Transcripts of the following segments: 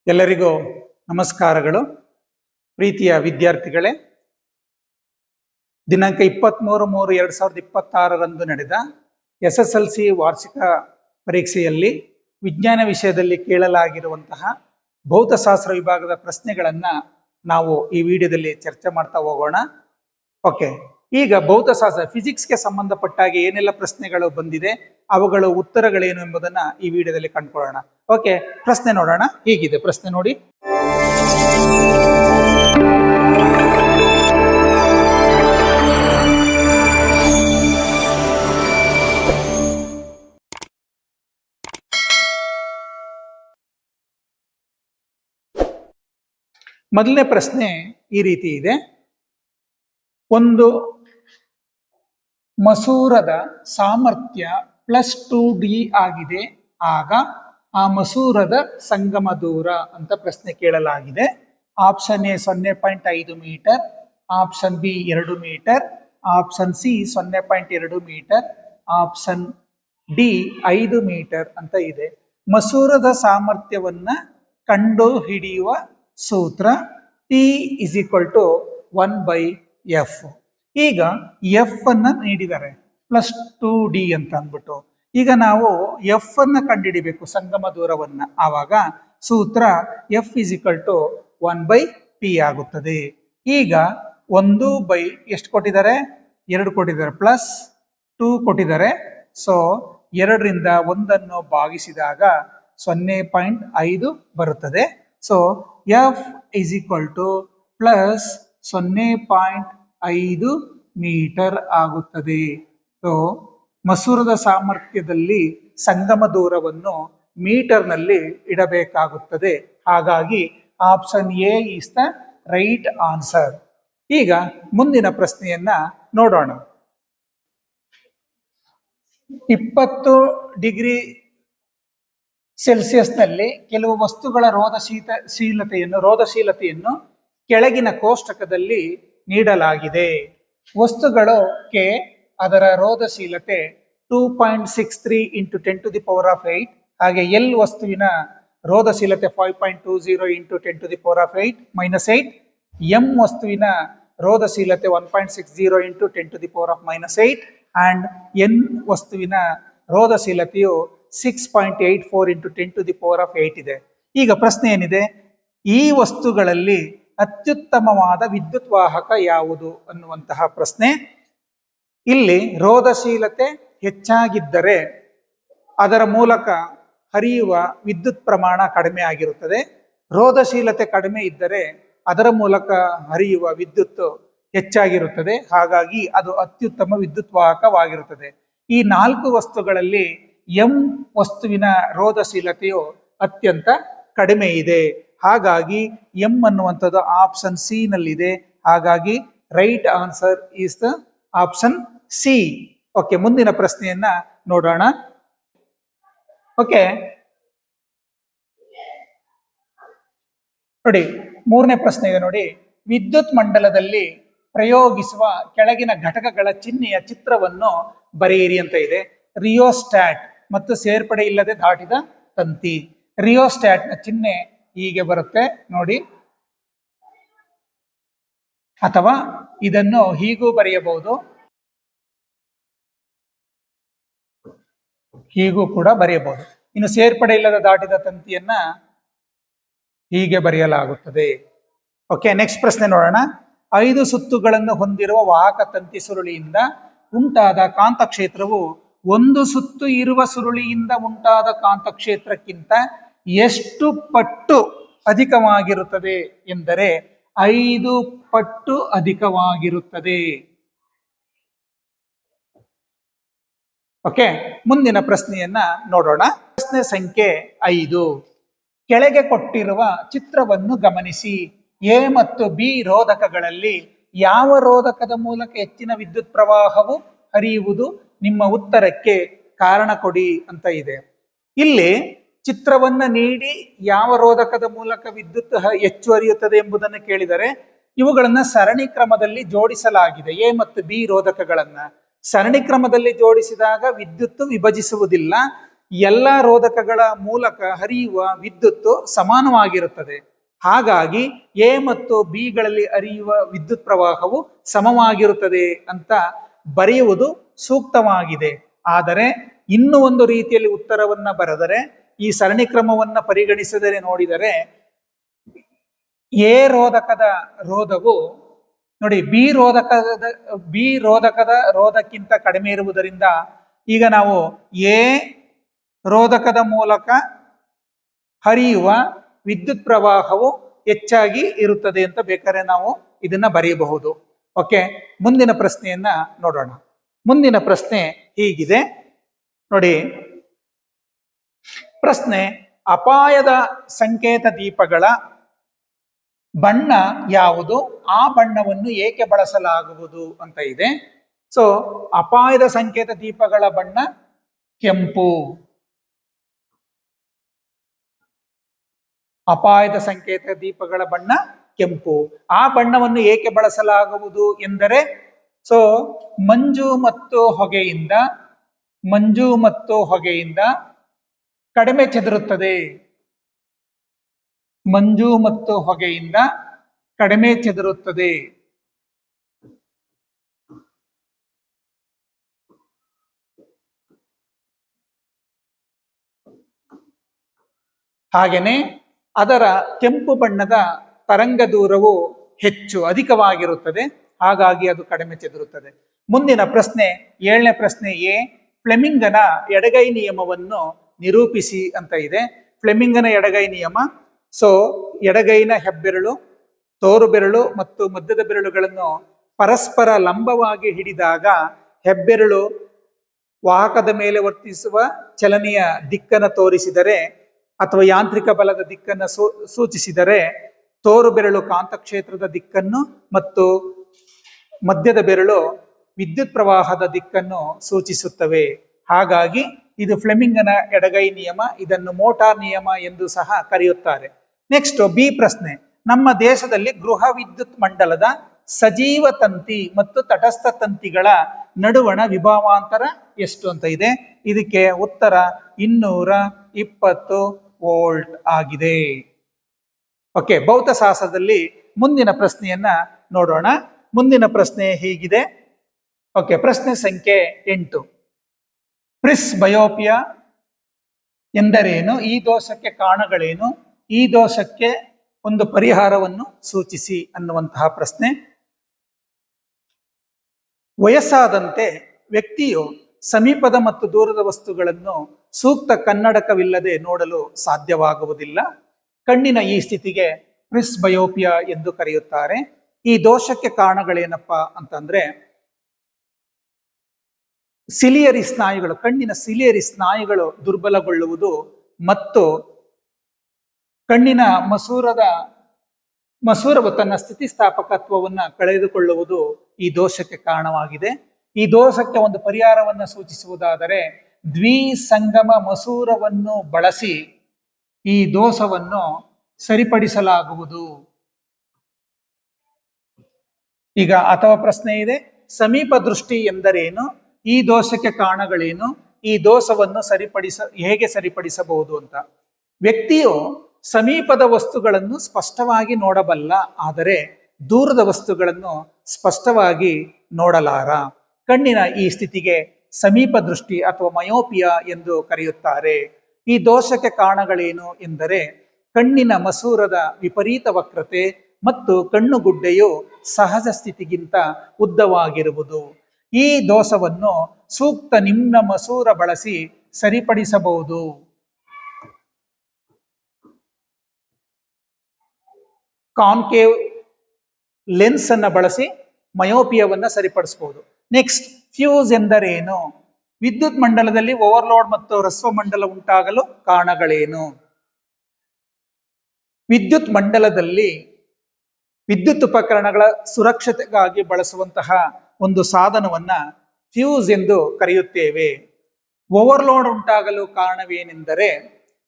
ಎಲ್ಲರಿಗೂ ನಮಸ್ಕಾರಗಳು. ಪ್ರೀತಿಯ ವಿದ್ಯಾರ್ಥಿಗಳೇ, ದಿನಾಂಕ 23/3/2026 ನಡೆದ SSLC ವಾರ್ಷಿಕ ಪರೀಕ್ಷೆಯಲ್ಲಿ ವಿಜ್ಞಾನ ವಿಷಯದಲ್ಲಿ ಕೇಳಲಾಗಿರುವಂತಹ ಭೌತಶಾಸ್ತ್ರ ವಿಭಾಗದ ಪ್ರಶ್ನೆಗಳನ್ನ ನಾವು ಈ ವಿಡಿಯೋದಲ್ಲಿ ಚರ್ಚೆ ಮಾಡ್ತಾ ಹೋಗೋಣ. ಓಕೆ, ಈಗ ಭೌತಶಾಸ್ತ್ರ ಫಿಸಿಕ್ಸ್ಗೆ ಸಂಬಂಧಪಟ್ಟಾಗಿ ಏನೆಲ್ಲ ಪ್ರಶ್ನೆಗಳು ಬಂದಿದೆ, ಅವುಗಳ ಉತ್ತರಗಳೇನು ಎಂಬುದನ್ನ ಈ ವಿಡಿಯೋದಲ್ಲಿ ಕಂಡುಕೊಳ್ಳೋಣ. ಓಕೆ, ಪ್ರಶ್ನೆ ನೋಡೋಣ. ಹೀಗಿದೆ ಪ್ರಶ್ನೆ ನೋಡಿ. ಮೊದಲನೇ ಪ್ರಶ್ನೆ ಈ ರೀತಿ ಇದೆ. ಒಂದು ಮಸೂರದ ಸಾಮರ್ಥ್ಯ +2d ಆಗಿದೆ, ಆಗ ಆ ಮಸೂರದ ಸಂಗಮ ದೂರ ಅಂತ ಪ್ರಶ್ನೆ ಕೇಳಲಾಗಿದೆ. Option A 0.5 metre, option B 2 metre, option C 0.2 metre, option D 5 metre ಅಂತ ಇದೆ. ಮಸೂರದ ಸಾಮರ್ಥ್ಯವನ್ನ ಕಂಡು ಹಿಡಿಯುವ ಸೂತ್ರ T = 1/f. ಈಗ ಎಫ್ ಅನ್ನ ನೀಡಿದ್ದಾರೆ +2d ಅಂತ ಅಂದ್ಬಿಟ್ಟು. ಈಗ ನಾವು ಎಫ್ ಅನ್ನ ಕಂಡುಹಿಡಿಬೇಕು, ಸಂಗಮ ದೂರವನ್ನ. ಆವಾಗ ಸೂತ್ರ F = 1/p ಆಗುತ್ತದೆ. ಈಗ 1/ ಎಷ್ಟು ಕೊಟ್ಟಿದ್ದಾರೆ? 2 ಕೊಟ್ಟಿದ್ದಾರೆ, +2 ಕೊಟ್ಟಿದ್ದಾರೆ. ಸೊ 2ರಿಂದ 1 ಭಾಗಿಸಿದಾಗ 0.5 ಬರುತ್ತದೆ. ಸೊ F = +0.5 ಮೀಟರ್ ಆಗುತ್ತದೆ. ಸೊ ಮಸೂರದ ಸಾಮರ್ಥ್ಯದಲ್ಲಿ ಸಂಗಮ ದೂರವನ್ನು ಮೀಟರ್ನಲ್ಲಿ ಇಡಬೇಕಾಗುತ್ತದೆ. ಹಾಗಾಗಿ option A is the right answer. ಈಗ ಮುಂದಿನ ಪ್ರಶ್ನೆಯನ್ನ ನೋಡೋಣ. 20 ಡಿಗ್ರಿ ಸೆಲ್ಸಿಯಸ್ನಲ್ಲಿ ಕೆಲವು ವಸ್ತುಗಳ ರೋಧಶೀಲತೆಯನ್ನು ಕೆಳಗಿನ ಕೋಷ್ಟಕದಲ್ಲಿ ನೀಡಲಾಗಿದೆ. ವಸ್ತುಗಳು ಕೆ, ಅದರ ರೋಧಶೀಲತೆ 2.63 × 10⁸, ಹಾಗೆ ಎಲ್ ವಸ್ತುವಿನ ರೋಧಶೀಲತೆ 5.20 × 10⁸ ಎಂ ವಸ್ತುವಿನ ರೋಧಶೀಲತೆ 1.60 × 10⁻⁻8 ಅಂಡ್ ಎನ್ ವಸ್ತುವಿನ ರೋಧಶೀಲತೆಯು 6.84 × 10⁸ ಇದೆ. ಈಗ ಪ್ರಶ್ನೆ ಏನಿದೆ? ಈ ವಸ್ತುಗಳಲ್ಲಿ ಅತ್ಯುತ್ತಮವಾದ ವಿದ್ಯುತ್ ವಾಹಕ ಯಾವುದು ಅನ್ನುವಂತಹ ಪ್ರಶ್ನೆ. ಇಲ್ಲಿ ರೋಧಶೀಲತೆ ಹೆಚ್ಚಾಗಿದ್ದರೆ ಅದರ ಮೂಲಕ ಹರಿಯುವ ವಿದ್ಯುತ್ ಪ್ರಮಾಣ ಕಡಿಮೆ ಆಗಿರುತ್ತದೆ. ರೋಧಶೀಲತೆ ಕಡಿಮೆ ಇದ್ದರೆ ಅದರ ಮೂಲಕ ಹರಿಯುವ ವಿದ್ಯುತ್ ಹೆಚ್ಚಾಗಿರುತ್ತದೆ. ಹಾಗಾಗಿ ಅದು ಅತ್ಯುತ್ತಮ ವಿದ್ಯುತ್ ವಾಹಕವಾಗಿರುತ್ತದೆ. ಈ 4 ವಸ್ತುಗಳಲ್ಲಿ ಎಂ ವಸ್ತುವಿನ ರೋಧಶೀಲತೆಯು ಅತ್ಯಂತ ಕಡಿಮೆ ಇದೆ. ಹಾಗಾಗಿ ಎಂ ಅನ್ನುವಂಥದ್ದು ಆಪ್ಷನ್ ಸಿ ನಲ್ಲಿದೆ. ಹಾಗಾಗಿ right answer is the option C. Okay, ಮುಂದಿನ ಪ್ರಶ್ನೆಯನ್ನ ನೋಡೋಣ. ಓಕೆ ನೋಡಿ, 3ನೇ ಪ್ರಶ್ನೆ ಇದೆ ನೋಡಿ. ವಿದ್ಯುತ್ ಮಂಡಲದಲ್ಲಿ ಪ್ರಯೋಗಿಸುವ ಕೆಳಗಿನ ಘಟಕಗಳ ಚಿಹ್ನೆಯ ಚಿತ್ರವನ್ನು ಬರೆಯಿರಿ ಅಂತ ಇದೆ. ರಿಯೋಸ್ಟ್ಯಾಟ್ ಮತ್ತು ಸೇರ್ಪಡೆ ಇಲ್ಲದೆ ದಾಟಿದ ತಂತಿ. ರಿಯೋಸ್ಟ್ಯಾಟ್ ನ ಚಿಹ್ನೆ ಹೀಗೆ ಬರುತ್ತೆ ನೋಡಿ, ಅಥವಾ ಇದನ್ನು ಹೀಗೂ ಬರೆಯಬಹುದು, ಹೀಗೂ ಕೂಡ ಬರೆಯಬಹುದು. ಇನ್ನು ಸೇರ್ಪಡೆ ಇಲ್ಲದ ದಾಟಿದ ತಂತಿಯನ್ನ ಹೀಗೆ ಬರೆಯಲಾಗುತ್ತದೆ. ಓಕೆ, ನೆಕ್ಸ್ಟ್ ಪ್ರಶ್ನೆ ನೋಡೋಣ. 5 ಸುತ್ತುಗಳನ್ನು ಹೊಂದಿರುವ ವಾಹಕ ತಂತಿ ಸುರುಳಿಯಿಂದ ಉಂಟಾದ ಕಾಂತಕ್ಷೇತ್ರವು 1 ಸುತ್ತು ಇರುವ ಸುರುಳಿಯಿಂದ ಉಂಟಾದ ಕಾಂತಕ್ಷೇತ್ರಕ್ಕಿಂತ ಎಷ್ಟು ಪಟ್ಟು ಅಧಿಕವಾಗಿರುತ್ತದೆ ಎಂದರೆ 5 ಪಟ್ಟು ಅಧಿಕವಾಗಿರುತ್ತದೆ. ಓಕೆ, ಮುಂದಿನ ಪ್ರಶ್ನೆಯನ್ನ ನೋಡೋಣ. ಪ್ರಶ್ನೆ ಸಂಖ್ಯೆ 5. ಕೆಳಗೆ ಕೊಟ್ಟಿರುವ ಚಿತ್ರವನ್ನು ಗಮನಿಸಿ. ಎ ಮತ್ತು ಬಿ ರೋಧಕಗಳಲ್ಲಿ ಯಾವ ರೋಧಕದ ಮೂಲಕ ಹೆಚ್ಚಿನ ವಿದ್ಯುತ್ ಪ್ರವಾಹವು ಹರಿಯುವುದು? ನಿಮ್ಮ ಉತ್ತರಕ್ಕೆ ಕಾರಣ ಕೊಡಿ ಅಂತ ಇದೆ. ಇಲ್ಲಿ ಚಿತ್ರವನ್ನ ನೀಡಿ ಯಾವ ರೋಧಕದ ಮೂಲಕ ವಿದ್ಯುತ್ ಹೆಚ್ಚು ಹರಿಯುತ್ತದೆ ಎಂಬುದನ್ನು ಕೇಳಿದರೆ ಇವುಗಳನ್ನ ಸರಣಿ ಕ್ರಮದಲ್ಲಿ ಜೋಡಿಸಲಾಗಿದೆ. ಎ ಮತ್ತು ಬಿ ರೋಧಕಗಳನ್ನ ಸರಣಿ ಕ್ರಮದಲ್ಲಿ ಜೋಡಿಸಿದಾಗ ವಿದ್ಯುತ್ ವಿಭಜಿಸುವುದಿಲ್ಲ. ಎಲ್ಲ ರೋಧಕಗಳ ಮೂಲಕ ಹರಿಯುವ ವಿದ್ಯುತ್ ಸಮಾನವಾಗಿರುತ್ತದೆ. ಹಾಗಾಗಿ ಎ ಮತ್ತು ಬಿ ಗಳಲ್ಲಿ ಹರಿಯುವ ವಿದ್ಯುತ್ ಪ್ರವಾಹವು ಸಮವಾಗಿರುತ್ತದೆ ಅಂತ ಬರೆಯುವುದು ಸೂಕ್ತವಾಗಿದೆ. ಆದರೆ ಇನ್ನೂ ಒಂದು ರೀತಿಯಲ್ಲಿ ಉತ್ತರವನ್ನ ಬರೆದರೆ, ಈ ಸರಣಿ ಕ್ರಮವನ್ನ ಪರಿಗಣಿಸಿದರೆ ನೋಡಿದರೆ ಎ ರೋಧಕದ ರೋಧವು ನೋಡಿ ಬಿ ರೋಧಕದ ರೋಧಕ್ಕಿಂತ ಕಡಿಮೆ ಇರುವುದರಿಂದ ಈಗ ನಾವು ಎ ರೋಧಕದ ಮೂಲಕ ಹರಿಯುವ ವಿದ್ಯುತ್ ಪ್ರವಾಹವು ಹೆಚ್ಚಾಗಿ ಇರುತ್ತದೆ ಅಂತ ಬೇಕಾದ್ರೆ ನಾವು ಇದನ್ನ ಬರೆಯಬಹುದು. ಓಕೆ, ಮುಂದಿನ ಪ್ರಶ್ನೆಯನ್ನ ನೋಡೋಣ. ಮುಂದಿನ ಪ್ರಶ್ನೆ ಹೀಗಿದೆ ನೋಡಿ. ಪ್ರಶ್ನೆ: ಅಪಾಯದ ಸಂಕೇತ ದೀಪಗಳ ಬಣ್ಣ ಯಾವುದು? ಆ ಬಣ್ಣವನ್ನು ಏಕೆ ಬಳಸಲಾಗುವುದು ಅಂತ ಇದೆ. ಸೊ ಅಪಾಯದ ಸಂಕೇತ ದೀಪಗಳ ಬಣ್ಣ ಕೆಂಪು. ಅಪಾಯದ ಸಂಕೇತ ದೀಪಗಳ ಬಣ್ಣ ಕೆಂಪು. ಆ ಬಣ್ಣವನ್ನು ಏಕೆ ಬಳಸಲಾಗುವುದು ಎಂದರೆ, ಸೊ ಮಂಜು ಮತ್ತು ಹೊಗೆಯಿಂದ ಕಡಿಮೆ ಚೆದರುತ್ತದೆ. ಮಂಜು ಮತ್ತು ಹೊಗೆಯಿಂದ ಕಡಿಮೆ ಚೆದರುತ್ತದೆ. ಹಾಗೆಯೇ ಅದರ ಕೆಂಪು ಬಣ್ಣದ ತರಂಗ ದೂರವು ಅಧಿಕವಾಗಿರುತ್ತದೆ. ಹಾಗಾಗಿ ಅದು ಕಡಿಮೆ ಚೆದರುತ್ತದೆ. ಮುಂದಿನ ಪ್ರಶ್ನೆ 7ನೇ ಪ್ರಶ್ನೆ ಎ. ಫ್ಲೆಮಿಂಗನ ಎಡಗೈ ನಿಯಮವನ್ನು ನಿರೂಪಿಸಿ ಅಂತ ಇದೆ. ಫ್ಲೆಮಿಂಗನ ಎಡಗೈ ನಿಯಮ: ಸೊ ಎಡಗೈನ ಹೆಬ್ಬೆರಳು, ತೋರು ಬೆರಳು ಮತ್ತು ಮಧ್ಯದ ಬೆರಳುಗಳನ್ನು ಪರಸ್ಪರ ಲಂಬವಾಗಿ ಹಿಡಿದಾಗ ಹೆಬ್ಬೆರಳು ವಾಹಕದ ಮೇಲೆ ವರ್ತಿಸುವ ಚಲನೆಯ ದಿಕ್ಕನ್ನು ತೋರಿಸಿದರೆ ಅಥವಾ ಯಾಂತ್ರಿಕ ಬಲದ ದಿಕ್ಕನ್ನು ಸೂಚಿಸಿದರೆ, ತೋರು ಬೆರಳು ಕಾಂತಕ್ಷೇತ್ರದ ದಿಕ್ಕನ್ನು ಮತ್ತು ಮಧ್ಯದ ಬೆರಳು ವಿದ್ಯುತ್ ಪ್ರವಾಹದ ದಿಕ್ಕನ್ನು ಸೂಚಿಸುತ್ತವೆ. ಹಾಗಾಗಿ ಇದು ಫ್ಲೆಮಿಂಗನ ಎಡಗೈ ನಿಯಮ. ಇದನ್ನು ಮೋಟಾರ್ ನಿಯಮ ಎಂದು ಸಹ ಕರೆಯುತ್ತಾರೆ. ನೆಕ್ಸ್ಟ್ ಬಿ ಪ್ರಶ್ನೆ: ನಮ್ಮ ದೇಶದಲ್ಲಿ ಗೃಹ ವಿದ್ಯುತ್ ಮಂಡಲದ ಸಜೀವ ತಂತಿ ಮತ್ತು ತಟಸ್ಥ ತಂತಿಗಳ ನಡುವಣ ವಿಭವಾಂತರ ಎಷ್ಟು ಅಂತ ಇದೆ. ಇದಕ್ಕೆ ಉತ್ತರ 220 ವೋಲ್ಟ್ ಆಗಿದೆ. ಓಕೆ, ಭೌತಶಾಸ್ತ್ರದಲ್ಲಿ ಮುಂದಿನ ಪ್ರಶ್ನೆಯನ್ನ ನೋಡೋಣ. ಮುಂದಿನ ಪ್ರಶ್ನೆ ಹೀಗಿದೆ. ಓಕೆ, ಪ್ರಶ್ನೆ ಸಂಖ್ಯೆ 8. ಪ್ರಿಸ್ ಬಯೋಪಿಯಾ ಎಂದರೇನು? ಈ ದೋಷಕ್ಕೆ ಕಾರಣಗಳೇನು? ಈ ದೋಷಕ್ಕೆ ಒಂದು ಪರಿಹಾರವನ್ನು ಸೂಚಿಸಿ ಅನ್ನುವಂತಹ ಪ್ರಶ್ನೆ. ವಯಸ್ಸಾದಂತೆ ವ್ಯಕ್ತಿಯು ಸಮೀಪದ ಮತ್ತು ದೂರದ ವಸ್ತುಗಳನ್ನು ಸೂಕ್ತ ಕನ್ನಡಕವಿಲ್ಲದೆ ನೋಡಲು ಸಾಧ್ಯವಾಗುವುದಿಲ್ಲ. ಕಣ್ಣಿನ ಈ ಸ್ಥಿತಿಗೆ ಪ್ರಿಸ್ ಬಯೋಪಿಯಾ ಎಂದು ಕರೆಯುತ್ತಾರೆ. ಈ ದೋಷಕ್ಕೆ ಕಾರಣಗಳೇನಪ್ಪಾ ಅಂತಂದ್ರೆ, ಸಿಲಿಯರಿ ಸ್ನಾಯುಗಳು, ಕಣ್ಣಿನ ಸಿಲಿಯರಿ ಸ್ನಾಯುಗಳು ದುರ್ಬಲಗೊಳ್ಳುವುದು ಮತ್ತು ಕಣ್ಣಿನ ಮಸೂರವು ತನ್ನ ಸ್ಥಿತಿಸ್ಥಾಪಕತ್ವವನ್ನು ಕಳೆದುಕೊಳ್ಳುವುದು ಈ ದೋಷಕ್ಕೆ ಕಾರಣವಾಗಿದೆ. ಈ ದೋಷಕ್ಕೆ ಒಂದು ಪರಿಹಾರವನ್ನು ಸೂಚಿಸುವುದಾದರೆ, ದ್ವಿಸಂಗಮ ಮಸೂರವನ್ನು ಬಳಸಿ ಈ ದೋಷವನ್ನು ಸರಿಪಡಿಸಲಾಗುವುದು. ಈಗ ಅಥವಾ ಪ್ರಶ್ನೆ ಇದೆ, ಸಮೀಪ ದೃಷ್ಟಿ ಎಂದರೇನು? ಈ ದೋಷಕ್ಕೆ ಕಾರಣಗಳೇನು? ಈ ದೋಷವನ್ನು ಹೇಗೆ ಸರಿಪಡಿಸಬಹುದು ಅಂತ. ವ್ಯಕ್ತಿಯು ಸಮೀಪದ ವಸ್ತುಗಳನ್ನು ಸ್ಪಷ್ಟವಾಗಿ ನೋಡಬಲ್ಲ, ಆದರೆ ದೂರದ ವಸ್ತುಗಳನ್ನು ಸ್ಪಷ್ಟವಾಗಿ ನೋಡಲಾರ. ಕಣ್ಣಿನ ಈ ಸ್ಥಿತಿಗೆ ಸಮೀಪ ದೃಷ್ಟಿ ಅಥವಾ ಮಯೋಪಿಯಾ ಎಂದು ಕರೆಯುತ್ತಾರೆ. ಈ ದೋಷಕ್ಕೆ ಕಾರಣಗಳೇನು ಎಂದರೆ, ಕಣ್ಣಿನ ಮಸೂರದ ವಿಪರೀತ ವಕ್ರತೆ ಮತ್ತು ಕಣ್ಣುಗುಡ್ಡೆಯು ಸಹಜ ಸ್ಥಿತಿಗಿಂತ ಉದ್ದವಾಗಿರುವುದು. ಈ ದೋಷವನ್ನು ಸೂಕ್ತ ನಿಮ್ನ ಮಸೂರ ಬಳಸಿ ಸರಿಪಡಿಸಬಹುದು. ಕಾನ್ಕೇವ್ ಲೆನ್ಸ್ ಅನ್ನು ಬಳಸಿ ಮಯೋಪಿಯವನ್ನ ಸರಿಪಡಿಸಬಹುದು. ನೆಕ್ಸ್ಟ್, ಫ್ಯೂಸ್ ಎಂದರೇನು? ವಿದ್ಯುತ್ ಮಂಡಲದಲ್ಲಿ ಓವರ್ಲೋಡ್ ಮತ್ತು ಹ್ರಸ್ವ ಮಂಡಲ ಉಂಟಾಗಲು ಕಾರಣಗಳೇನು? ವಿದ್ಯುತ್ ಮಂಡಲದಲ್ಲಿ ವಿದ್ಯುತ್ ಉಪಕರಣಗಳ ಸುರಕ್ಷತೆಗಾಗಿ ಬಳಸುವಂತಹ ಒಂದು ಸಾಧನವನ್ನ ಫ್ಯೂಸ್ ಎಂದು ಕರೆಯುತ್ತೇವೆ. ಓವರ್ಲೋಡ್ ಉಂಟಾಗಲು ಕಾರಣವೇನೆಂದರೆ,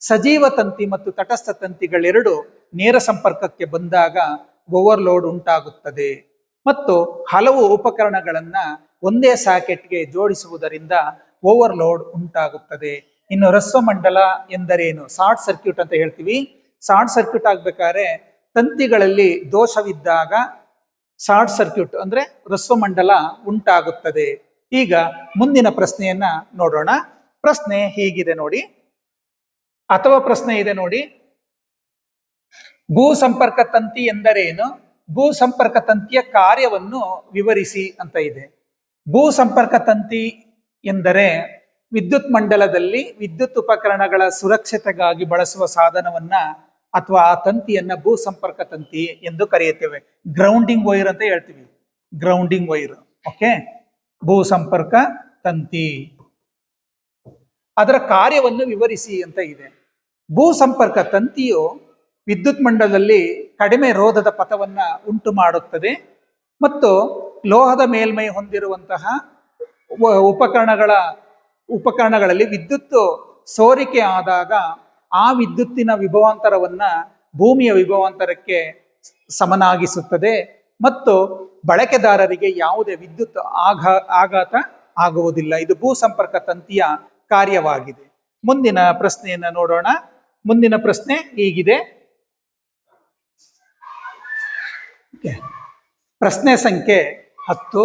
ಸಜೀವ ತಂತಿ ಮತ್ತು ತಟಸ್ಥ ತಂತಿಗಳೆರಡು ನೇರ ಸಂಪರ್ಕಕ್ಕೆ ಬಂದಾಗ ಓವರ್ಲೋಡ್ ಉಂಟಾಗುತ್ತದೆ ಮತ್ತು ಹಲವು ಉಪಕರಣಗಳನ್ನ ಒಂದೇ ಸಾಕೆಟ್ಗೆ ಜೋಡಿಸುವುದರಿಂದ ಓವರ್ಲೋಡ್ ಉಂಟಾಗುತ್ತದೆ. ಇನ್ನು ಹ್ರಸ್ವಮಂಡಲ ಎಂದರೇನು? ಶಾರ್ಟ್ ಸರ್ಕ್ಯೂಟ್ ಅಂತ ಹೇಳ್ತೀವಿ. ಶಾರ್ಟ್ ಸರ್ಕ್ಯೂಟ್ ಆಗ್ಬೇಕಾದ್ರೆ ತಂತಿಗಳಲ್ಲಿ ದೋಷವಿದ್ದಾಗ ಶಾರ್ಟ್ ಸರ್ಕ್ಯೂಟ್ ಅಂದ್ರೆ ಹ್ರಸ್ವಮಂಡಲ ಉಂಟಾಗುತ್ತದೆ. ಈಗ ಮುಂದಿನ ಪ್ರಶ್ನೆಯನ್ನ ನೋಡೋಣ. ಪ್ರಶ್ನೆ ಹೀಗಿದೆ ನೋಡಿ, ಅಥವಾ ಪ್ರಶ್ನೆ ಇದೆ ನೋಡಿ. ಭೂ ಸಂಪರ್ಕ ತಂತಿ ಎಂದರೇನು? ಭೂ ಸಂಪರ್ಕ ತಂತಿಯ ಕಾರ್ಯವನ್ನು ವಿವರಿಸಿ ಅಂತ ಇದೆ. ಭೂ ಸಂಪರ್ಕ ತಂತಿ ಎಂದರೆ ವಿದ್ಯುತ್ ಮಂಡಲದಲ್ಲಿ ವಿದ್ಯುತ್ ಉಪಕರಣಗಳ ಸುರಕ್ಷತೆಗಾಗಿ ಬಳಸುವ ಸಾಧನವನ್ನ ಅಥವಾ ಆ ತಂತಿಯನ್ನ ಭೂ ಸಂಪರ್ಕ ತಂತಿ ಎಂದು ಕರೆಯುತ್ತೇವೆ. ಗ್ರೌಂಡಿಂಗ್ ವೈರ್ ಅಂತ ಹೇಳ್ತೀವಿ, ಗ್ರೌಂಡಿಂಗ್ ವೈರ್. ಓಕೆ, ಭೂ ಸಂಪರ್ಕ ತಂತಿ, ಅದರ ಕಾರ್ಯವನ್ನು ವಿವರಿಸಿ ಅಂತ ಇದೆ. ಭೂ ಸಂಪರ್ಕ ತಂತಿಯು ವಿದ್ಯುತ್ ಮಂಡಲದಲ್ಲಿ ಕಡಿಮೆ ರೋಧದ ಪಥವನ್ನ ಉಂಟು ಮಾಡುತ್ತದೆ ಮತ್ತು ಲೋಹದ ಮೇಲ್ಮೈ ಹೊಂದಿರುವಂತಹ ಉಪಕರಣಗಳಲ್ಲಿ ವಿದ್ಯುತ್ ಸೋರಿಕೆ ಆದಾಗ ಆ ವಿದ್ಯುತ್ತಿನ ವಿಭವಾಂತರವನ್ನ ಭೂಮಿಯ ವಿಭವಾಂತರಕ್ಕೆ ಸಮನಾಗಿಸುತ್ತದೆ ಮತ್ತು ಬಳಕೆದಾರರಿಗೆ ಯಾವುದೇ ವಿದ್ಯುತ್ ಆಘಾತ ಆಗುವುದಿಲ್ಲ. ಇದು ಭೂ ಸಂಪರ್ಕ ತಂತಿಯ ಕಾರ್ಯವಾಗಿದೆ. ಮುಂದಿನ ಪ್ರಶ್ನೆಯನ್ನ ನೋಡೋಣ. ಮುಂದಿನ ಪ್ರಶ್ನೆ ಹೀಗಿದೆ. ಪ್ರಶ್ನೆ ಸಂಖ್ಯೆ 10.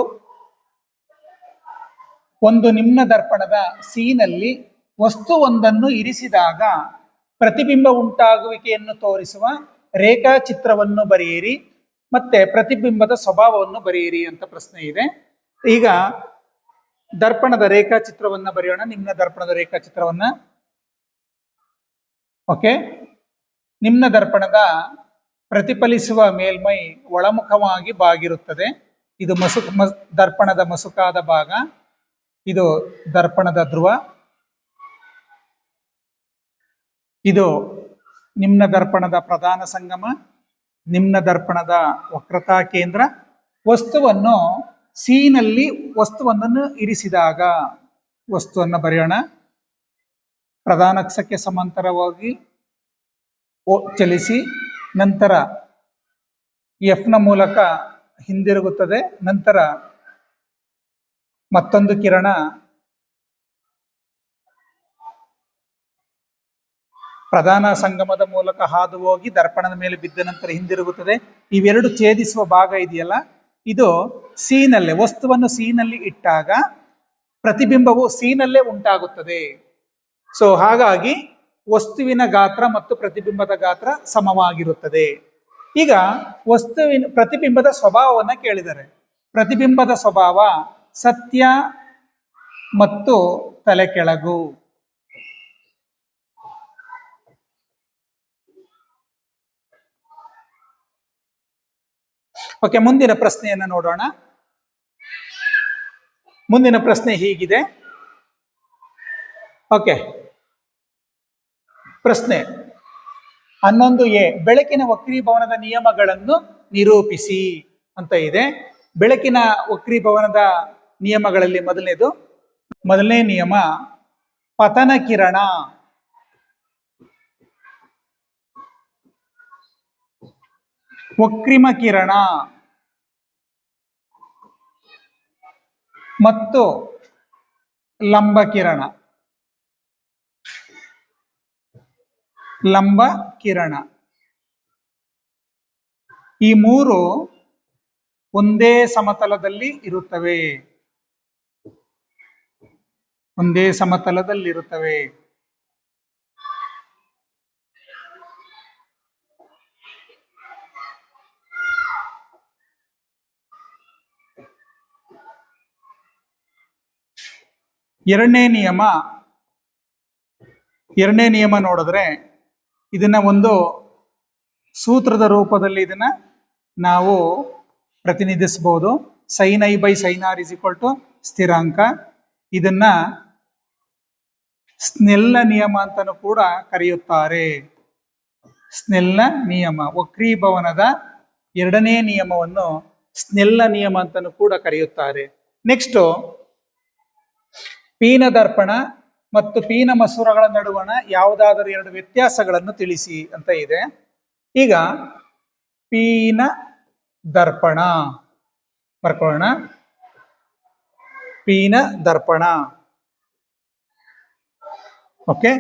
ಒಂದು ನಿಮ್ನ ದರ್ಪಣದ ಸೀನಲ್ಲಿ ವಸ್ತುವೊಂದನ್ನು ಇರಿಸಿದಾಗ ಪ್ರತಿಬಿಂಬ ಉಂಟಾಗುವಿಕೆಯನ್ನು ತೋರಿಸುವ ರೇಖಾಚಿತ್ರವನ್ನು ಬರೆಯಿರಿ ಮತ್ತೆ ಪ್ರತಿಬಿಂಬದ ಸ್ವಭಾವವನ್ನು ಬರೆಯಿರಿ ಅಂತ ಪ್ರಶ್ನೆ ಇದೆ. ಈಗ ದರ್ಪಣದ ರೇಖಾಚಿತ್ರವನ್ನ ಬರೆಯೋಣ. ನಿಮ್ನ ದರ್ಪಣದ ರೇಖಾಚಿತ್ರವನ್ನ. ಓಕೆ, ನಿಮ್ನ ದರ್ಪಣದ ಪ್ರತಿಫಲಿಸುವ ಮೇಲ್ಮೈ ಒಳಮುಖವಾಗಿ ಬಾಗಿರುತ್ತದೆ. ಇದು ದರ್ಪಣದ ಮಸುಕಾದ ಭಾಗ. ಇದು ದರ್ಪಣದ ಧ್ರುವ. ಇದು ನಿಮ್ನ ದರ್ಪಣದ ಪ್ರಧಾನ ಸಂಗಮ, ನಿಮ್ನ ದರ್ಪಣದ ವಕ್ರತಾ ಕೇಂದ್ರ. ವಸ್ತುವನ್ನು ಸೀನಲ್ಲಿ ವಸ್ತುವೊಂದನ್ನು ಇರಿಸಿದಾಗ ವಸ್ತುವನ್ನು ಬರೆಯೋಣ. ಪ್ರಧಾನ ಅಕ್ಷಕ್ಕೆ ಸಮಾಂತರವಾಗಿ ಚಲಿಸಿ ನಂತರ ಎಫ್ನ ಮೂಲಕ ಹಿಂದಿರುಗುತ್ತದೆ. ನಂತರ ಮತ್ತೊಂದು ಕಿರಣ ಪ್ರಧಾನ ಸಂಗಮದ ಮೂಲಕ ಹಾದು ಹೋಗಿ ದರ್ಪಣದ ಮೇಲೆ ಬಿದ್ದ ನಂತರ ಹಿಂದಿರುಗುತ್ತದೆ. ಇವೆರಡು ಛೇದಿಸುವ ಭಾಗ ಇದೆಯಲ್ಲ, ಇದು ಸೀನಲ್ಲೇ, ವಸ್ತುವನ್ನು ಸೀನಲ್ಲಿ ಇಟ್ಟಾಗ ಪ್ರತಿಬಿಂಬವು ಸೀನಲ್ಲೇ ಉಂಟಾಗುತ್ತದೆ. ಸೊ ಹಾಗಾಗಿ ವಸ್ತುವಿನ ಗಾತ್ರ ಮತ್ತು ಪ್ರತಿಬಿಂಬದ ಗಾತ್ರ ಸಮವಾಗಿರುತ್ತದೆ. ಈಗ ಪ್ರತಿಬಿಂಬದ ಸ್ವಭಾವವನ್ನು ಕೇಳಿದರೆ, ಪ್ರತಿಬಿಂಬದ ಸ್ವಭಾವ ಸತ್ಯ ಮತ್ತು ತಲೆ ಕೆಳಗು. ಓಕೆ, ಮುಂದಿನ ಪ್ರಶ್ನೆಯನ್ನು ನೋಡೋಣ. ಮುಂದಿನ ಪ್ರಶ್ನೆ ಹೀಗಿದೆ. ಓಕೆ, ಪ್ರಶ್ನೆ 11A, ಬೆಳಕಿನ ವಕ್ರೀಭವನದ ನಿಯಮಗಳನ್ನು ನಿರೂಪಿಸಿ ಅಂತ ಇದೆ. ಬೆಳಕಿನ ವಕ್ರೀಭವನದ ನಿಯಮಗಳಲ್ಲಿ ಮೊದಲನೇ ನಿಯಮ ಪತನ ಕಿರಣ. ವಕ್ರಿಮ ಕಿರಣ ಮತ್ತು ಲಂಬ ಕಿರಣ. ಲಂಬ ಕಿರಣ ಈ ಮೂರು ಒಂದೇ ಸಮತಲದಲ್ಲಿ ಇರುತ್ತವೆ. ಒಂದೇ ಸಮತಲದಲ್ಲಿರುತ್ತವೆ. ಎರಡನೇ ನಿಯಮ ನೋಡಿದ್ರೆ ಇದನ್ನ ಒಂದು ಸೂತ್ರದ ರೂಪದಲ್ಲಿ ಇದನ್ನ ನಾವು ಪ್ರತಿನಿಧಿಸಬಹುದು. sin I by sin r is equal to ಸ್ಥಿರಾಂಕ. ಇದನ್ನ ಸ್ನೆಲ್ಲ ನಿಯಮ ಅಂತಲೂ ಕೂಡ ಕರೆಯುತ್ತಾರೆ. ಸ್ನೆಲ್ಲ ನಿಯಮ, ವಕ್ರೀಭವನದ ಎರಡನೇ ನಿಯಮವನ್ನು ಸ್ನೆಲ್ಲ ನಿಯಮ ಅಂತಲೂ ಕೂಡ ಕರೆಯುತ್ತಾರೆ. ನೆಕ್ಸ್ಟ್ ಪೀನ ದರ್ಪಣ ಮತ್ತು ಪೀನ ಮಸೂರಗಳ ನಡುವಣ ಯಾವುದಾದರೂ ಎರಡು ವ್ಯತ್ಯಾಸಗಳನ್ನು ತಿಳಿಸಿ ಅಂತ ಇದೆ. ಈಗ ಪೀನ ದರ್ಪಣ ಬರ್ಕೊಳ್ಳೋಣ. ಪೀನ ದರ್ಪಣ ಓಕೆ,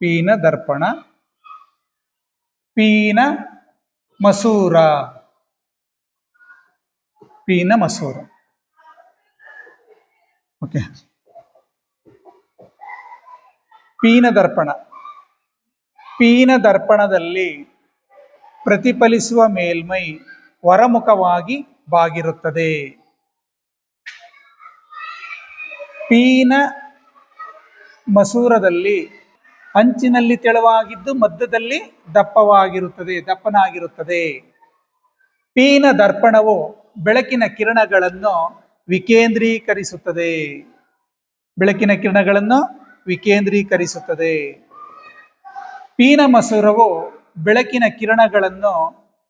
ಪೀನ ದರ್ಪಣ, ಪೀನ ಮಸೂರ, ಪೀನ ಮಸೂರ. ಓಕೆ, ಪೀನ ದರ್ಪಣ. ಪೀನ ದರ್ಪಣದಲ್ಲಿ ಪ್ರತಿಫಲಿಸುವ ಮೇಲ್ಮೈ ಹೊರಮುಖವಾಗಿ ಬಾಗಿರುತ್ತದೆ. ಪೀನ ಮಸೂರದಲ್ಲಿ ಅಂಚಿನಲ್ಲಿ ತೆಳುವಾಗಿದ್ದು ಮಧ್ಯದಲ್ಲಿ ದಪ್ಪನಾಗಿರುತ್ತದೆ. ಪೀನ ದರ್ಪಣವು ಬೆಳಕಿನ ಕಿರಣಗಳನ್ನು ವಿಕೇಂದ್ರೀಕರಿಸುತ್ತದೆ. ಪೀನ ಮಸೂರವು ಬೆಳಕಿನ ಕಿರಣಗಳನ್ನು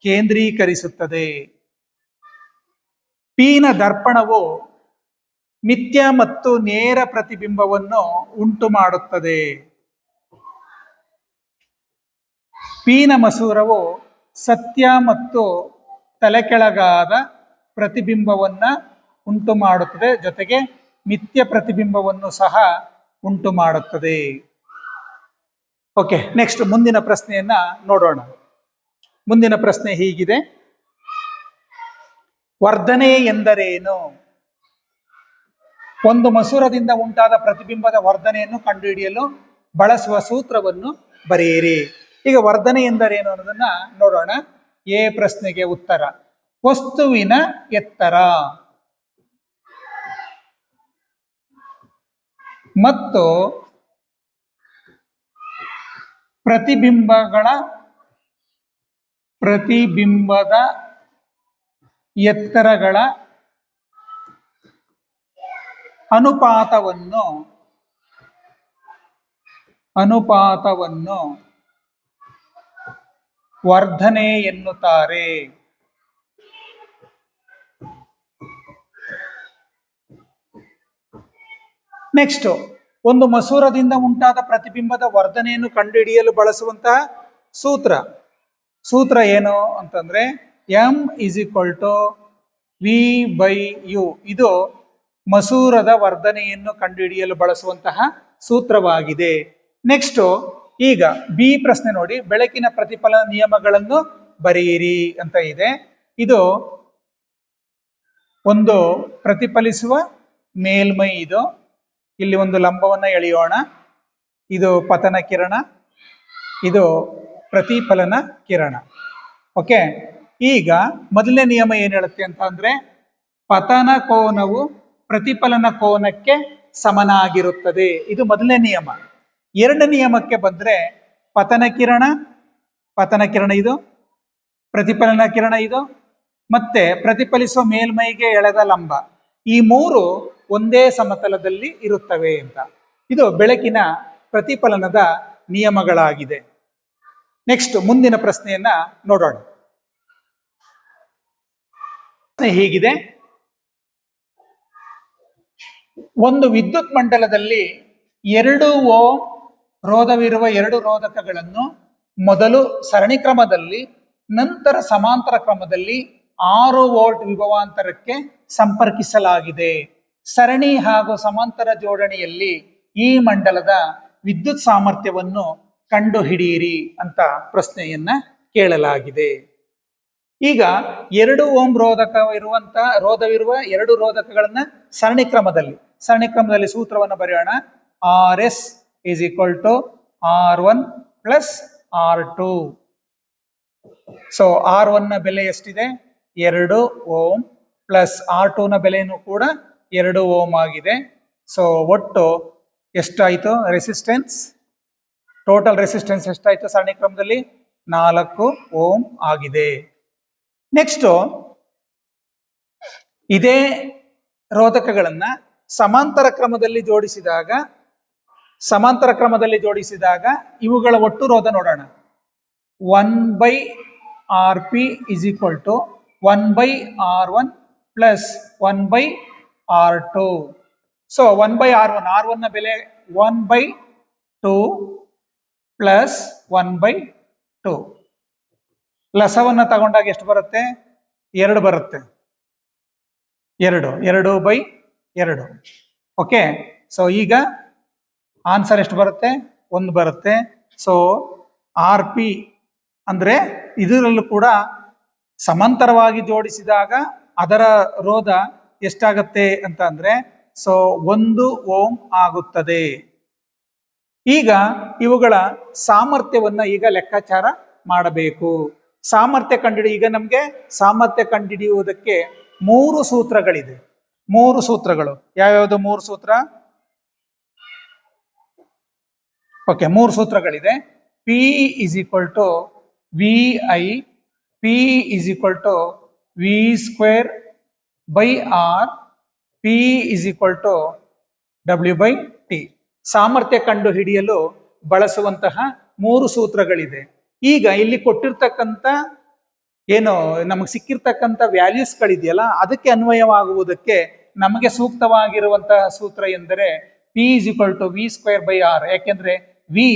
ಕೇಂದ್ರೀಕರಿಸುತ್ತದೆ. ಪೀನ ದರ್ಪಣವು ಮಿಥ್ಯ ಮತ್ತು ನೇರ ಪ್ರತಿಬಿಂಬವನ್ನು ಉಂಟು ಮಾಡುತ್ತದೆ. ಪೀನ ಮಸೂರವು ಸತ್ಯ ಮತ್ತು ತಲೆಕೆಳಗಾದ ಪ್ರತಿಬಿಂಬವನ್ನ ಉಂಟು ಮಾಡುತ್ತದೆ, ಜೊತೆಗೆ ಮಿಥ್ಯ ಪ್ರತಿಬಿಂಬವನ್ನು ಸಹ ಉಂಟು ಮಾಡುತ್ತದೆ. ಓಕೆ, ನೆಕ್ಸ್ಟ್ ಮುಂದಿನ ಪ್ರಶ್ನೆಯನ್ನ ನೋಡೋಣ. ಮುಂದಿನ ಪ್ರಶ್ನೆ ಹೀಗಿದೆ: ವರ್ಧನೆ ಎಂದರೇನು? ಒಂದು ಮಸೂರದಿಂದ ಉಂಟಾದ ಪ್ರತಿಬಿಂಬದ ವರ್ಧನೆಯನ್ನು ಕಂಡುಹಿಡಿಯಲು ಬಳಸುವ ಸೂತ್ರವನ್ನು ಬರೆಯಿರಿ. ಈಗ ವರ್ಧನೆ ಎಂದರೇನು ಅನ್ನೋದನ್ನ ನೋಡೋಣ. ಎ ಪ್ರಶ್ನೆಗೆ ಉತ್ತರ: ವಸ್ತುವಿನ ಎತ್ತರ ಮತ್ತು ಪ್ರತಿಬಿಂಬದ ಎತ್ತರಗಳ ಅನುಪಾತವನ್ನು ವರ್ಧನೆ ಎನ್ನುತ್ತಾರೆ. ನೆಕ್ಸ್ಟ್, ಒಂದು ಮಸೂರದಿಂದ ಉಂಟಾದ ಪ್ರತಿಬಿಂಬದ ವರ್ಧನೆಯನ್ನು ಕಂಡುಹಿಡಿಯಲು ಬಳಸುವಂತಹ ಸೂತ್ರ ಏನು ಅಂತಂದ್ರೆ M = V/U. ಇದು ಮಸೂರದ ವರ್ಧನೆಯನ್ನು ಕಂಡುಹಿಡಿಯಲು ಬಳಸುವಂತಹ ಸೂತ್ರವಾಗಿದೆ. ನೆಕ್ಸ್ಟ್, ಈಗ ಬಿ ಪ್ರಶ್ನೆ ನೋಡಿ: ಬೆಳಕಿನ ಪ್ರತಿಫಲನ ನಿಯಮಗಳನ್ನು ಬರೆಯಿರಿ ಅಂತ ಇದೆ. ಇದು ಒಂದು ಪ್ರತಿಫಲಿಸುವ ಮೇಲ್ಮೈ. ಇಲ್ಲಿ ಒಂದು ಲಂಬವನ್ನ ಎಳೆಯೋಣ. ಇದು ಪತನ ಕಿರಣ, ಇದು ಪ್ರತಿಫಲನ ಕಿರಣ. ಓಕೆ, ಈಗ ಮೊದಲನೇ ನಿಯಮ ಏನ್ ಹೇಳುತ್ತೆ ಅಂತ ಅಂದ್ರೆ ಪತನ ಕೋನವು ಪ್ರತಿಫಲನ ಕೋನಕ್ಕೆ ಸಮನಾಗಿರುತ್ತದೆ. ಇದು ಮೊದಲನೇ ನಿಯಮ. ಎರಡನೇ ನಿಯಮಕ್ಕೆ ಬಂದ್ರೆ ಪತನ ಕಿರಣ ಇದು, ಪ್ರತಿಫಲನ ಕಿರಣ ಇದು, ಮತ್ತೆ ಪ್ರತಿಫಲಿಸುವ ಮೇಲ್ಮೈಗೆ ಎಳೆದ ಲಂಬ, ಈ ಮೂರು ಒಂದೇ ಸಮತಲದಲ್ಲಿ ಇರುತ್ತವೆ ಅಂತ. ಇದು ಬೆಳಕಿನ ಪ್ರತಿಫಲನದ ನಿಯಮಗಳಾಗಿದೆ. ನೆಕ್ಸ್ಟ್, ಮುಂದಿನ ಪ್ರಶ್ನೆಯನ್ನ ನೋಡೋಣ. ಹೀಗಿದೆ: ಒಂದು ವಿದ್ಯುತ್ ಮಂಡಲದಲ್ಲಿ 2 ಓಮ್ ರೋಧವಿರುವ 2 ರೋಧಕಗಳನ್ನು ಮೊದಲು ಸರಣಿ ಕ್ರಮದಲ್ಲಿ, ನಂತರ ಸಮಾಂತರ ಕ್ರಮದಲ್ಲಿ 6 ವೋಲ್ಟ್ ವಿಭವಾಂತರಕ್ಕೆ ಸಂಪರ್ಕಿಸಲಾಗಿದೆ. ಸರಣಿ ಹಾಗೂ ಸಮಾಂತರ ಜೋಡಣೆಯಲ್ಲಿ ಈ ಮಂಡಲದ ವಿದ್ಯುತ್ ಸಾಮರ್ಥ್ಯವನ್ನು ಕಂಡುಹಿಡಿಯಿರಿ ಅಂತ ಪ್ರಶ್ನೆಯನ್ನ ಕೇಳಲಾಗಿದೆ. ಈಗ 2 ಓಮ್ ರೋಧವಿರುವ 2 ರೋಧಕಗಳನ್ನ ಸರಣಿ ಕ್ರಮದಲ್ಲಿ ಸೂತ್ರವನ್ನು ಬರೆಯೋಣ. RS = R1 + R2. So R1 ನ ಬೆಲೆ ಎಷ್ಟಿದೆ? 2 ಓಮ್ ಪ್ಲಸ್ R2 ನ ಬೆಲೆಯನ್ನು ಕೂಡ 2 ಓಮ್ ಆಗಿದೆ. ಸೊ ಒಟ್ಟು ಎಷ್ಟಾಯ್ತು ರೆಸಿಸ್ಟೆನ್ಸ್? ಟೋಟಲ್ ರೆಸಿಸ್ಟೆನ್ಸ್ ಎಷ್ಟಾಯ್ತು ಸರಣಿ ಕ್ರಮದಲ್ಲಿ? 4 ಓಮ್ ಆಗಿದೆ. ನೆಕ್ಸ್ಟ್, ಇದೇ ರೋಧಕಗಳನ್ನ ಸಮಾಂತರ ಕ್ರಮದಲ್ಲಿ ಜೋಡಿಸಿದಾಗ ಇವುಗಳ ಒಟ್ಟು ರೋಧ ನೋಡೋಣ. 1/Rp = 1/R1 + 1/R2. So 1/R1, R1 ನ ಬೆಲೆ 1/2 + 1/2. ಲಸವನ್ನ ತಗೊಂಡಾಗ ಎಷ್ಟು ಬರುತ್ತೆ? 2 ಬರುತ್ತೆ. 2/2. ಓಕೆ, ಸೊ ಈಗ ಆನ್ಸರ್ ಎಷ್ಟು ಬರುತ್ತೆ? 1 ಬರುತ್ತೆ. ಸೊ ಆರ್ ಪಿ ಅಂದ್ರೆ ಇದರಲ್ಲೂ ಕೂಡ ಸಮಾಂತರವಾಗಿ ಜೋಡಿಸಿದಾಗ ಅದರ ರೋಧ ಎಷ್ಟಾಗತ್ತೆ ಅಂತ ಅಂದ್ರೆ ಸೊ 1 ಓಮ್ ಆಗುತ್ತದೆ. ಈಗ ಇವುಗಳ ಸಾಮರ್ಥ್ಯವನ್ನ ಈಗ ಲೆಕ್ಕಾಚಾರ ಮಾಡಬೇಕು. ಸಾಮರ್ಥ್ಯ ಈಗ ನಮ್ಗೆ ಸಾಮರ್ಥ್ಯ ಕಂಡುಹಿಡಿಯುವುದಕ್ಕೆ 3 ಸೂತ್ರಗಳಿದೆ. 3 ಸೂತ್ರಗಳು ಯಾವ್ಯಾವುದು? 3 ಸೂತ್ರ. ಓಕೆ, 3 ಸೂತ್ರಗಳಿದೆ. P is equal to V I, P is equal to V square by R, P is equal to W by T. ಸಾಮರ್ಥ್ಯ ಕಂಡು ಹಿಡಿಯಲು ಬಳಸುವಂತಹ 3 ಸೂತ್ರಗಳಿದೆ. ಈಗ ಇಲ್ಲಿ ಕೊಟ್ಟಿರ್ತಕ್ಕಂಥ ಏನು ನಮಗೆ ಸಿಕ್ಕಿರ್ತಕ್ಕಂಥ ವ್ಯಾಲ್ಯೂಸ್ಗಳಿದೆಯಲ್ಲ, ಅದಕ್ಕೆ ಅನ್ವಯವಾಗುವುದಕ್ಕೆ ನಮಗೆ ಸೂಕ್ತವಾಗಿರುವಂತಹ ಸೂತ್ರ ಎಂದರೆ P is equal to V square by R. ಯಾಕೆಂದ್ರೆ ವಿ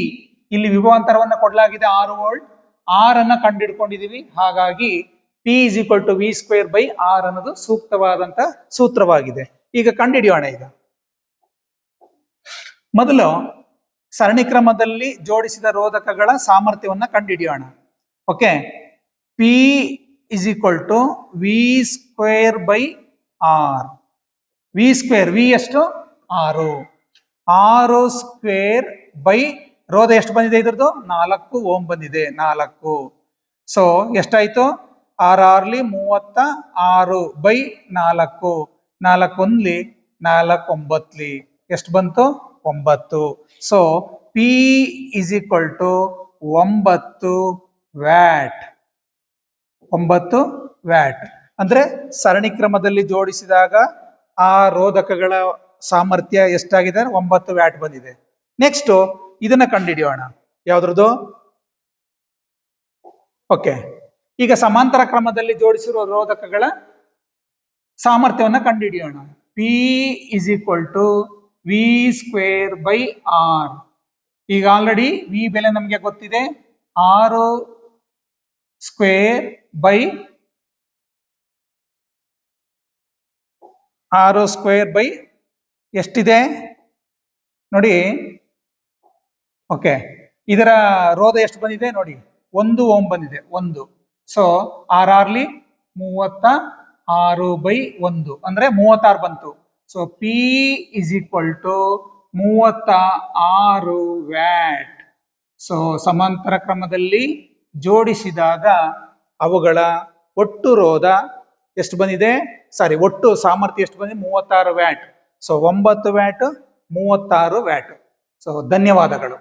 ಇಲ್ಲಿ ವಿಭವಾಂತರವನ್ನ ಕೊಡಲಾಗಿದೆ 6 ವೋಲ್ಟ್, ಆರ್ ಅನ್ನ ಕಂಡುಹಿಡ್ಕೊಂಡಿದೀವಿ. ಹಾಗಾಗಿ P is equal to V square by R ಅನ್ನೋದು ಸೂಕ್ತವಾದಂತಹ ಸೂತ್ರವಾಗಿದೆ. ಈಗ ಕಂಡುಹಿಡಿಯೋಣ. ಈಗ ಮೊದಲು ಸರಣಿ ಕ್ರಮದಲ್ಲಿ ಜೋಡಿಸಿದ ರೋಧಕಗಳ ಸಾಮರ್ಥ್ಯವನ್ನ ಕಂಡುಹಿಡಿಯೋಣ. Okay, P is equal to V square by R. V square, V ಎಷ್ಟು? 6. 6 ಸ್ಕ್ವೇರ್ ಬೈ ರೋಧ ಎಷ್ಟು ಬಂದಿದೆ ಇದ್ರದ್ದು? 4 ಓಮ್ ಬಂದಿದೆ. 4. ಸೊ ಎಷ್ಟಾಯ್ತು? 6 6ಲಿ 36 ಬೈ 4. 4 1ಲಿ 4 9ಲಿ ಎಷ್ಟು ಬಂತು? 9. So P is equal to 9 watt. 9 watt ಅಂದ್ರೆ ಸರಣಿ ಕ್ರಮದಲ್ಲಿ ಜೋಡಿಸಿದಾಗ ಆ ರೋಧಕಗಳ ಸಾಮರ್ಥ್ಯ ಎಷ್ಟಾಗಿದೆ? 9 ವ್ಯಾಟ್ ಬಂದಿದೆ. ನೆಕ್ಸ್ಟ್ ಇದನ್ನ ಕಂಡುಹಿಡಿಯೋಣ. ಯಾವ್ದ್ರದ್ದು? ಓಕೆ, ಈಗ ಸಮಾಂತರ ಕ್ರಮದಲ್ಲಿ ಜೋಡಿಸಿರುವ ರೋಧಕಗಳ ಸಾಮರ್ಥ್ಯವನ್ನ ಕಂಡುಹಿಡಿಯೋಣ. P is equal to V square by R. ಈಗ ಆಲ್ರೆಡಿ ವಿ ಬೆಲೆ ನಮಗೆ ಗೊತ್ತಿದೆ. 6 ಸ್ಕ್ವೇರ್ ಬೈ 6 ಸ್ಕ್ವೇರ್ ಬೈ ಎಷ್ಟಿದೆ ನೋಡಿ. ಓಕೆ, ಇದರ ರೋಧ ಎಷ್ಟು ಬಂದಿದೆ ನೋಡಿ? 1 ಓಮ್ ಬಂದಿದೆ. 1. ಸೊ 6 6ಲಿ 36 ಬೈ 1 ಅಂದ್ರೆ 36 ಬಂತು. So P is equal to 36 watt. So ಸಮಾಂತರ ಕ್ರಮದಲ್ಲಿ ಜೋಡಿಸಿದಾಗ ಅವುಗಳ ಒಟ್ಟು ರೋಧ ಎಷ್ಟು ಬಂದಿದೆ? ಒಟ್ಟು ಸಾಮರ್ಥ್ಯ ಎಷ್ಟು ಬಂದಿದೆ? 36 watt. So 9 watt 36 watt. So ಧನ್ಯವಾದಗಳು.